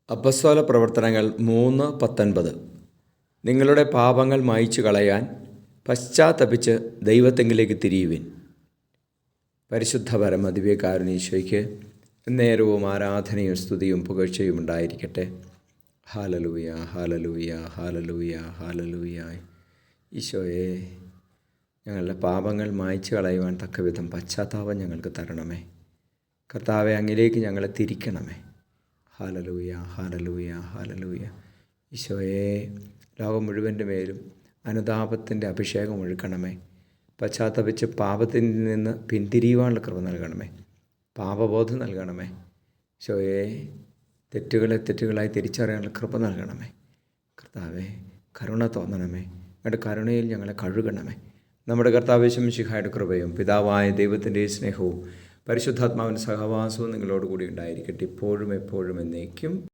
അപ്പസ്തോല പ്രവർത്തനങ്ങൾ 3:19. നിങ്ങളുടെ പാപങ്ങൾ മായ്ച്ചു കളയാൻ പശ്ചാത്തപിച്ച് ദൈവത്തെങ്കിലേക്ക് തിരിയുവിൻ. പരിശുദ്ധ പരമ ദിവ്യകാരുണ്യീശോയ്ക്ക് നേരവും ആരാധനയും സ്തുതിയും പുകഴ്ചയും ഉണ്ടായിരിക്കട്ടെ. Hallelujah, hallelujah, hallelujah, hallelujah. ഈശോയെ, ഞങ്ങളുടെ പാപങ്ങൾ മായ്ച്ചു കളയുവാൻ തക്കവിധം പശ്ചാത്താപം ഞങ്ങൾക്ക് തരണമേ. കർത്താവെ, അങ്ങിലേക്ക് ഞങ്ങളെ തിരിക്കണമേ. Hallelujah, hallelujah, hallelujah. ഈശോയെ, ലോകം മുഴുവൻ്റെ മേലും അനുതാപത്തിൻ്റെ അഭിഷേകം ഒഴുക്കണമേ. പശ്ചാത്തപിച്ച് പാപത്തിൽ നിന്ന് പിന്തിരിയുവാനുള്ള കൃപ നൽകണമേ. പാപബോധം നൽകണമേ. ഈശോയെ, തെറ്റുകളായി തിരിച്ചറിയാനുള്ള കൃപ നൽകണമേ. കർത്താവെ, കരുണ തോന്നണമേ. അങ്ങയുടെ കരുണയിൽ ഞങ്ങളെ കഴുകണമേ. നമ്മുടെ കർത്താവ് യേശു മിശിഹായുടെ കൃപയും പിതാവായ ദൈവത്തിൻ്റെ സ്നേഹവും പരിശുദ്ധാത്മാവിൻ്റെ സഹവാസവും നിങ്ങളോടുകൂടി ഉണ്ടായിരിക്കട്ടെ, ഇപ്പോഴും എപ്പോഴും എന്നേക്കും.